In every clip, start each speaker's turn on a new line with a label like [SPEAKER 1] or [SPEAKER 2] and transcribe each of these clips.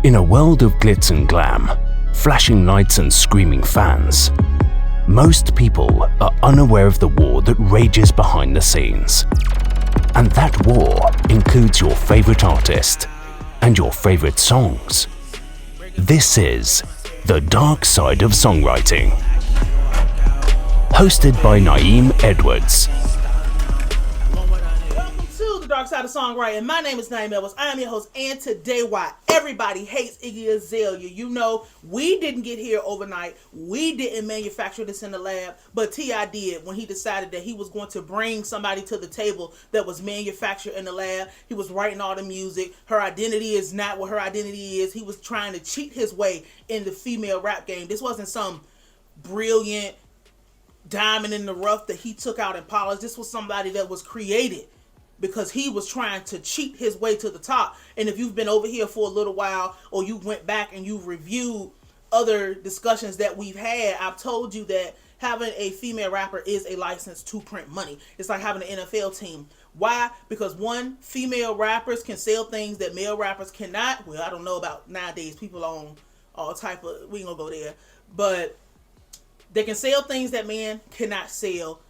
[SPEAKER 1] In a world of glitz and glam, flashing lights and screaming fans, most people are unaware of the war that rages behind the scenes. And that war includes your favorite artist and your favorite songs. This is The Dark Side of Songwriting. Hosted by Nayim Edwards.
[SPEAKER 2] Welcome to The Dark Side of Songwriting. My name is Nayim Edwards. I am your host, and today, why everybody hates Iggy Azalea. You know, we didn't get here overnight. We didn't manufacture this in the lab, but T.I. did when he decided that he was going to bring somebody to the table that was manufactured in the lab. He was writing all the music. Her identity is not what her identity is. He was trying to cheat his way in the female rap game. This wasn't some brilliant diamond in the rough that he took out and polished. This was somebody that was created because he was trying to cheat his way to the top. And if you've been over here for a little while, or you went back and you reviewed other discussions that we've had, I've told you that having a female rapper is a license to print money. It's like having an NFL team. Why? Because one, female rappers can sell things that male rappers cannot. Well, I don't know about nowadays. People on all type of, we ain't gonna go there, but they can sell things that men cannot sell.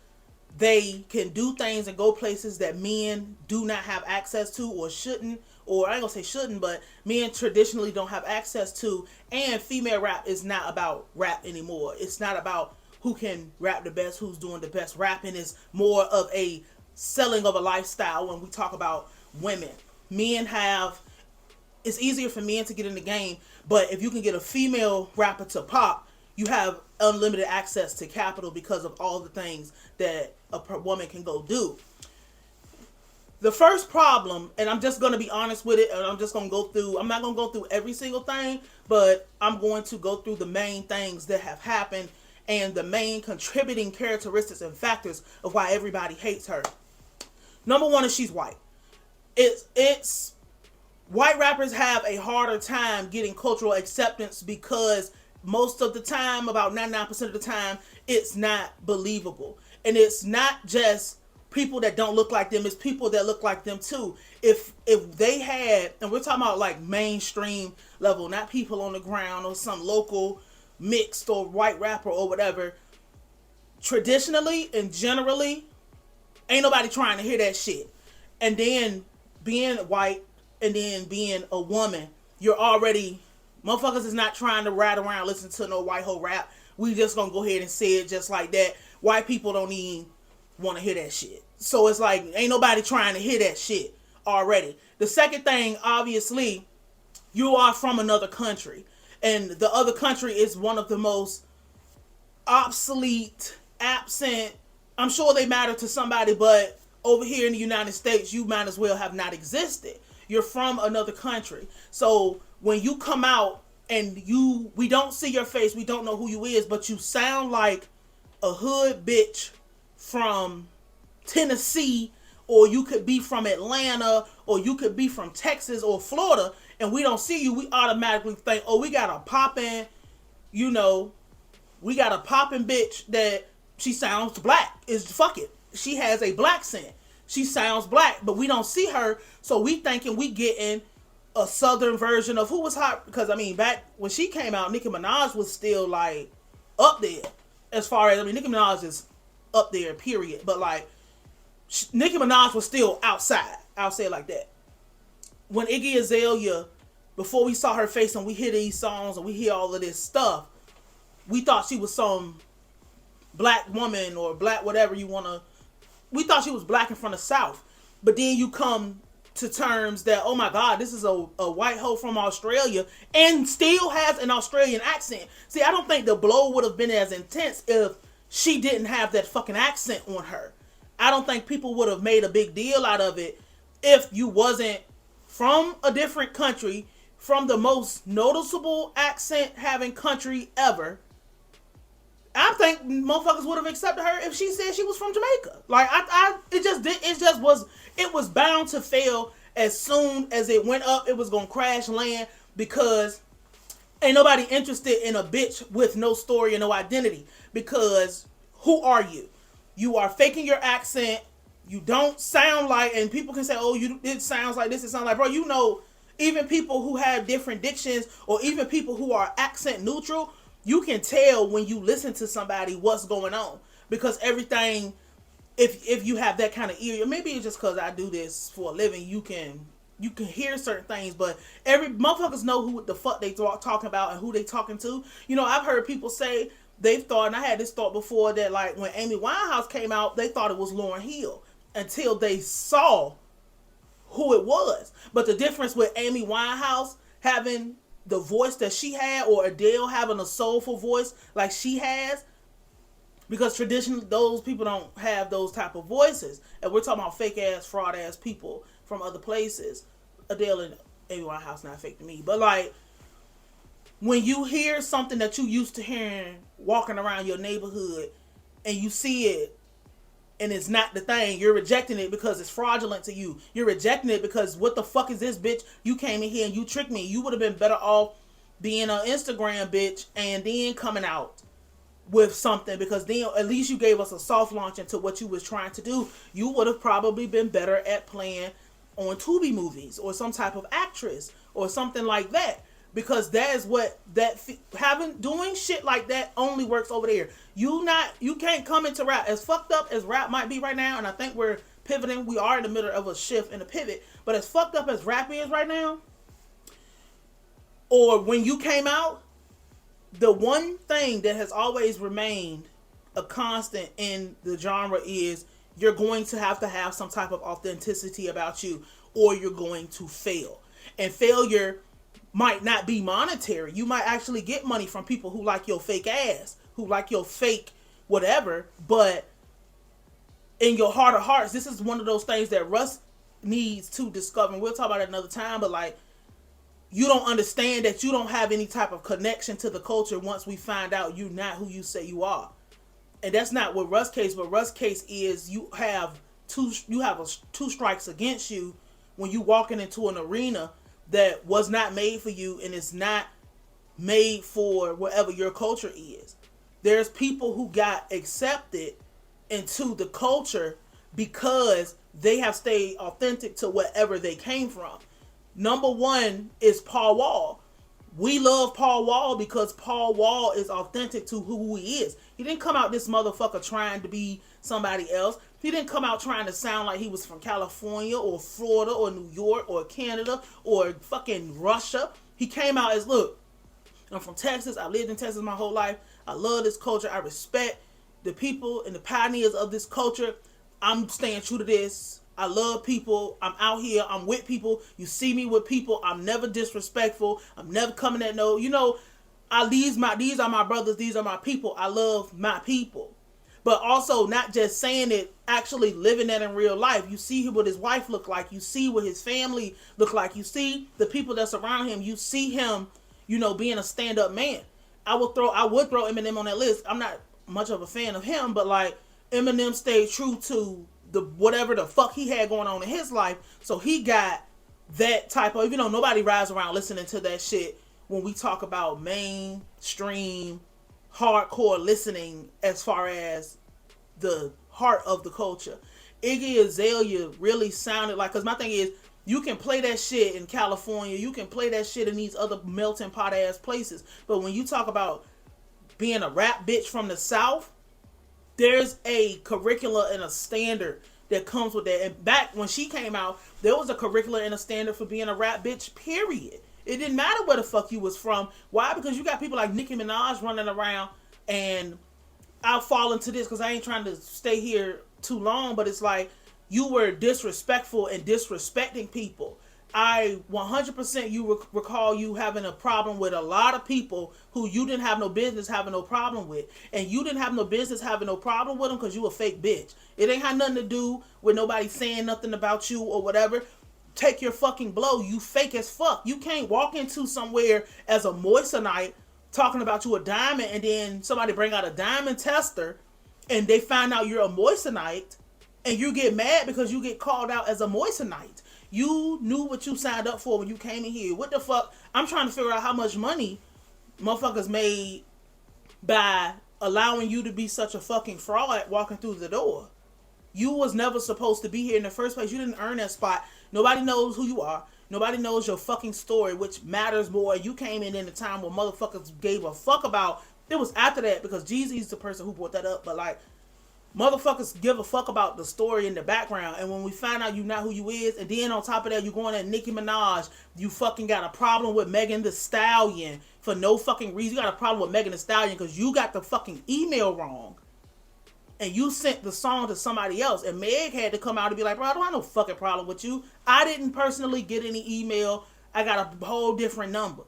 [SPEAKER 2] They can do things and go places that men do not have access to, or shouldn't, or I ain't gonna say shouldn't, but men traditionally don't have access to. And female rap is not about rap anymore. It's not about who can rap the best, who's doing the best rapping. It's more of a selling of a lifestyle when we talk about women. It's easier for men to get in the game, but if you can get a female rapper to pop, you have unlimited access to capital because of all the things that a woman can go do. The first problem, and I'm just going to be honest with it, and I'm not going to go through every single thing, but I'm going to go through the main things that have happened and the main contributing characteristics and factors of why everybody hates her. Number one is she's white. It's white rappers have a harder time getting cultural acceptance because most of the time, about 99% of the time, it's not believable. And it's not just people that don't look like them, it's people that look like them too. If they had, and we're talking about like mainstream level, not people on the ground or some local mixed or white rapper or whatever, traditionally and generally, ain't nobody trying to hear that shit. And then being white and then being a woman, you're already... Motherfuckers is not trying to ride around listen to no white hoe rap. We just gonna go ahead and say it just like that. White people don't even want to hear that shit. So it's like, ain't nobody trying to hear that shit already. The second thing, obviously, you are from another country. And the other country is one of the most obsolete, absent. I'm sure they matter to somebody, but over here in the United States, you might as well have not existed. You're from another country. So when you come out and we don't see your face, we don't know who you is, but you sound like a hood bitch from Tennessee, or you could be from Atlanta, or you could be from Texas or Florida, and we don't see you, we automatically think, oh, we got a poppin', we got a poppin' bitch that she sounds black. Fuck it. She has a black scent. She sounds black, but we don't see her, so we thinking we getting a southern version of who was hot. Because I mean, back when she came out, Nicki Minaj was still like up there. As far as, Nicki Minaj is up there, period. But like, Nicki Minaj was still outside. I'll say it like that. When Iggy Azalea, before we saw her face and we hear these songs and we hear all of this stuff, we thought she was some black woman or black whatever you want to. We thought she was black and from the South. But then you come to terms that, oh my God, this is a white hoe from Australia and still has an Australian accent. See, I don't think the blow would have been as intense if she didn't have that fucking accent on her. I don't think people would have made a big deal out of it if you wasn't from a different country, from the most noticeable accent having country ever. I think motherfuckers would have accepted her if she said she was from Jamaica. Like, it was bound to fail as soon as it went up. It was gonna crash land because ain't nobody interested in a bitch with no story and no identity. Because who are you? You are faking your accent. You don't sound like, and people can say, oh, it sounds like this, it sounds like, bro, Even people who have different dictions, or even people who are accent neutral, you can tell when you listen to somebody what's going on, because everything, if you have that kind of ear, maybe it's just because I do this for a living, you can hear certain things, but every motherfuckers know who the fuck they talking about and who they talking to. You know, I've heard people say they've thought, and I had this thought before, that like when Amy Winehouse came out, they thought it was Lauryn Hill until they saw who it was. But the difference with Amy Winehouse having the voice that she had, or Adele having a soulful voice like she has, because traditionally those people don't have those type of voices, and we're talking about fake ass, fraud ass people from other places. Adele and Amy Winehouse not fake to me, but like when you hear something that you used to hearing walking around your neighborhood, and you see it and it's not the thing, you're rejecting it because it's fraudulent to you. You're rejecting it because what the fuck is this, bitch? You came in here and you tricked me. You would have been better off being an Instagram bitch and then coming out with something, because then at least you gave us a soft launch into what you was trying to do. You would have probably been better at playing on Tubi movies or some type of actress or something like that, because that is what doing shit like that only works over there. You can't come into rap, as fucked up as rap might be right now, and I think we're pivoting. We are in the middle of a shift and a pivot, but as fucked up as rap is right now, or when you came out, the one thing that has always remained a constant in the genre is you're going to have some type of authenticity about you, or you're going to fail. And failure might not be monetary. You might actually get money from people who like your fake ass, who like your fake whatever, but in your heart of hearts, this is one of those things that Russ needs to discover, and we'll talk about it another time, but like, you don't understand that you don't have any type of connection to the culture once we find out you're not who you say you are. And that's not what Russ' case, but Russ' case is you have two strikes against you when you walking into an arena that was not made for you, and is not made for whatever your culture is. There's people who got accepted into the culture because they have stayed authentic to whatever they came from. Number one is Paul Wall. We love Paul Wall because Paul Wall is authentic to who he is. He didn't come out this motherfucker trying to be somebody else. He didn't come out trying to sound like he was from California or Florida or New York or Canada or fucking Russia. He came out as, look, I'm from Texas. I lived in Texas my whole life. I love this culture. I respect the people and the pioneers of this culture. I'm staying true to this. I love people. I'm out here. I'm with people. You see me with people. I'm never disrespectful. I'm never coming at no, these are my brothers. These are my people. I love my people. But also not just saying it, actually living that in real life. You see what his wife look like. You see what his family look like. You see the people that's around him. You see him, being a stand-up man. I would throw Eminem on that list. I'm not much of a fan of him, but like Eminem stayed true to the whatever the fuck he had going on in his life. So he got that type of, nobody rides around listening to that shit when we talk about mainstream hardcore listening as far as the heart of the culture. Iggy Azalea really sounded like, because my thing is, you can play that shit in California, you can play that shit in these other melting pot ass places, but when you talk about being a rap bitch from the South, there's a curricula and a standard that comes with that. And back when she came out, there was a curricula and a standard for being a rap bitch, period. It didn't matter where the fuck you was from. Why? Because you got people like Nicki Minaj running around, and I'll fall into this because I ain't trying to stay here too long, but it's like you were disrespectful and disrespecting people. I 100% recall you having a problem with a lot of people who you didn't have no business having no problem with. And you didn't have no business having no problem with them because you a fake bitch. It ain't had nothing to do with nobody saying nothing about you or whatever. Take your fucking blow. You fake as fuck. You can't walk into somewhere as a moissanite talking about you a diamond, and then somebody bring out a diamond tester and they find out you're a moissanite and you get mad because you get called out as a moissanite. You knew what you signed up for when you came in here. What the fuck? I'm trying to figure out how much money motherfuckers made by allowing you to be such a fucking fraud walking through the door. You was never supposed to be here in the first place. You didn't earn that spot. Nobody knows who you are. Nobody knows your fucking story, which matters more. You came in a time where motherfuckers gave a fuck about. It was after that because Jeezy's the person who brought that up. But like, motherfuckers give a fuck about the story in the background. And when we find out you not who you is, and then on top of that, you going at Nicki Minaj, you fucking got a problem with Megan Thee Stallion for no fucking reason. You got a problem with Megan Thee Stallion because you got the fucking email wrong. And you sent the song to somebody else. And Meg had to come out and be like, bro, I don't have no fucking problem with you. I didn't personally get any email. I got a whole different number.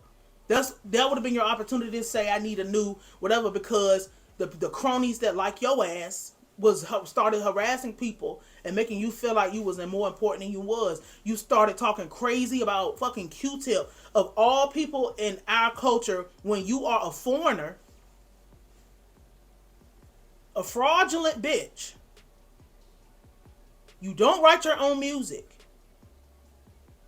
[SPEAKER 2] That would have been your opportunity to say I need a new whatever, because the cronies that like your ass started harassing people and making you feel like you was more important than you was. You started talking crazy about fucking Q-Tip. Of all people in our culture, when you are a foreigner, a fraudulent bitch, you don't write your own music,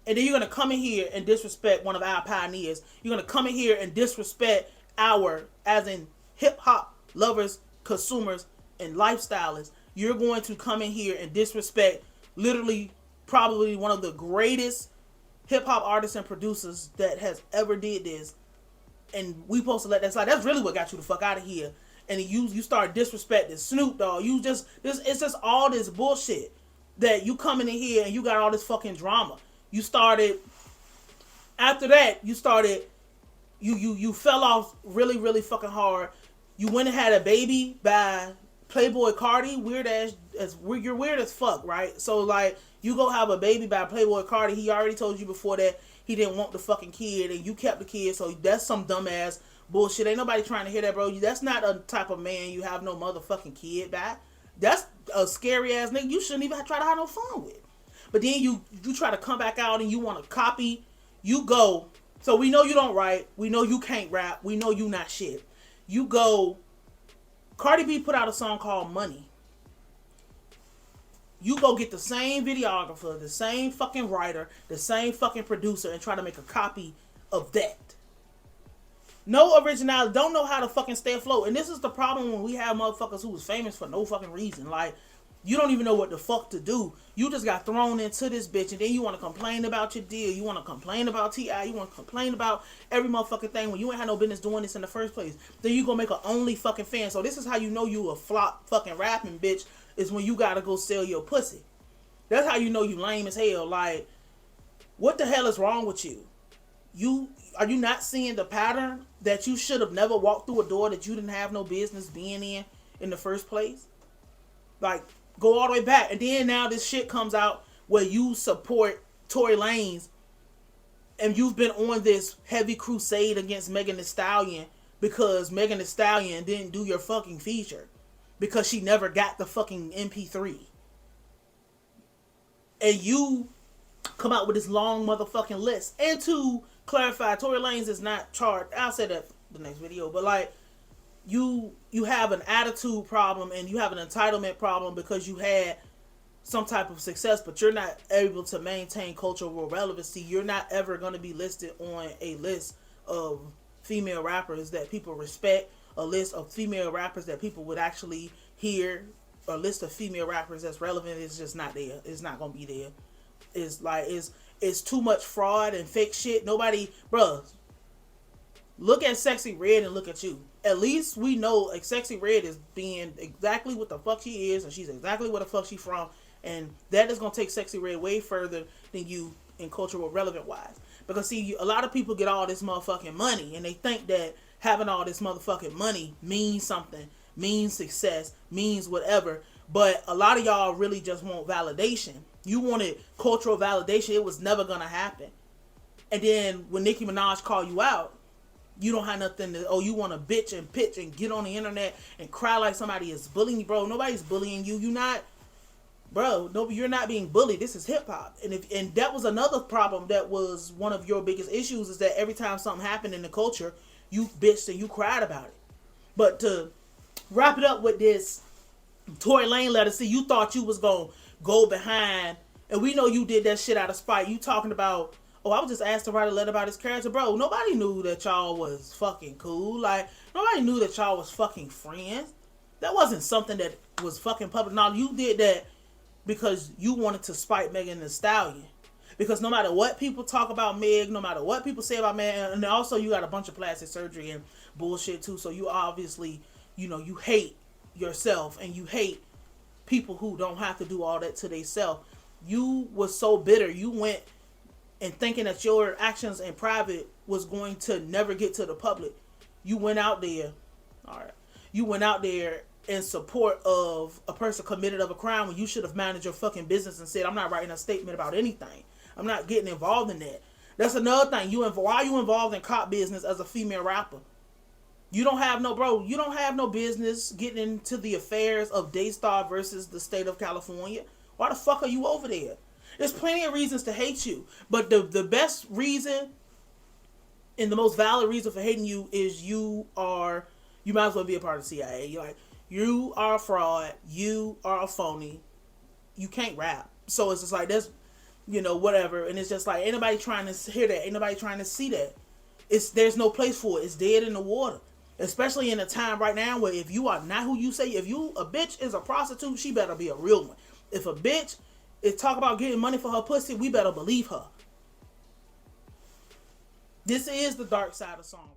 [SPEAKER 2] and then you're going to come in here and disrespect one of our pioneers. You're going to come in here and disrespect our, as in hip-hop lovers, consumers, and lifestylists. You're going to come in here and disrespect literally probably one of the greatest hip-hop artists and producers that has ever did this, and we supposed to let that slide. That's really what got you the fuck out of here. And you start disrespecting Snoop Dogg. It's just all this bullshit that you coming in here and you got all this fucking drama. You started, after that, you fell off really, really fucking hard. You went and had a baby by Playboy Cardi. You're weird as fuck, right? So like, you go have a baby by Playboy Cardi. He already told you before that he didn't want the fucking kid, and you kept the kid. So that's some dumbass bullshit. Ain't nobody trying to hear that, bro. That's not a type of man you have no motherfucking kid back. That's a scary ass nigga you shouldn't even try to have no fun with. But then you try to come back out and you want to copy. You go. So we know you don't write. We know you can't rap. We know you not shit. You go. Cardi B put out a song called Money. You go get the same videographer, the same fucking writer, the same fucking producer, and try to make a copy of that. No originality. Don't know how to fucking stay afloat. And this is the problem when we have motherfuckers who was famous for no fucking reason. Like, you don't even know what the fuck to do. You just got thrown into this bitch, and then you want to complain about your deal. You want to complain about T.I. You want to complain about every motherfucking thing when you ain't had no business doing this in the first place. Then you gonna make a only fucking fan. So this is how you know you a flop fucking rapping bitch, is when you gotta go sell your pussy. That's how you know you lame as hell. Like, what the hell is wrong with you? Are you not seeing the pattern that you should have never walked through a door that you didn't have no business being in the first place? Like, go all the way back. And then now this shit comes out where you support Tory Lanez, and you've been on this heavy crusade against Megan Thee Stallion because Megan Thee Stallion didn't do your fucking feature because she never got the fucking MP3. And you come out with this long motherfucking list. And to clarify, Tory Lanez is not charged. I'll say that the next video. But like, you have an attitude problem and you have an entitlement problem because you had some type of success, but you're not able to maintain cultural relevancy. You're not ever going to be listed on a list of female rappers that people respect, a list of female rappers that people would actually hear, a list of female rappers that's relevant. It's just not there. It's not going to be there. It's like, it's too much fraud and fake shit. Nobody, bruh, look at Sexy Red and look at you. At least we know like Sexy Red is being exactly what the fuck she is, and she's exactly where the fuck she from, and that is going to take Sexy Red way further than you in cultural relevant wise. Because see, a lot of people get all this motherfucking money, and they think that having all this motherfucking money means something, means success, means whatever. But a lot of y'all really just want validation. You wanted cultural validation. It was never going to happen. And then when Nicki Minaj called you out, you don't have nothing to, you want to bitch and pitch and get on the internet and cry like somebody is bullying you, bro. Nobody's bullying you. You not, bro, no, you're not being bullied. This is hip hop. And that was another problem that was one of your biggest issues, is that every time something happened in the culture, you bitched and you cried about it. But to wrap it up with this Tory Lanez letter, see, you thought you was going to go behind, and we know you did that shit out of spite. You talking about, I was just asked to write a letter about his character. Bro, nobody knew that y'all was fucking cool. Like, nobody knew that y'all was fucking friends. That wasn't something that was fucking public knowledge. You did that because you wanted to spite Megan Thee Stallion. Because no matter what people talk about Meg, no matter what people say about Meg, and also you got a bunch of plastic surgery and bullshit too. So you obviously, you hate yourself and you hate people who don't have to do all that to themselves. You was so bitter. You went and thinking that your actions in private was going to never get to the public. You went out there, all right. You went out there in support of a person committed of a crime when you should have managed your fucking business and said, I'm not writing a statement about anything. I'm not getting involved in that. That's another thing. Why are you involved in cop business as a female rapper? You don't have no business getting into the affairs of Daystar versus the state of California. Why the fuck are you over there? There's plenty of reasons to hate you. But the best reason and the most valid reason for hating you is you might as well be a part of the CIA. You're like, you are a fraud. You are a phony. You can't rap. So it's just like, that's, whatever. And it's just like, ain't nobody trying to hear that. Ain't nobody trying to see that. There's no place for it. It's dead in the water. Especially in a time right now where if you are not who you say, if a bitch is a prostitute, she better be a real one. If a bitch is talk about getting money for her pussy, we better believe her. This is the dark side of songwriting.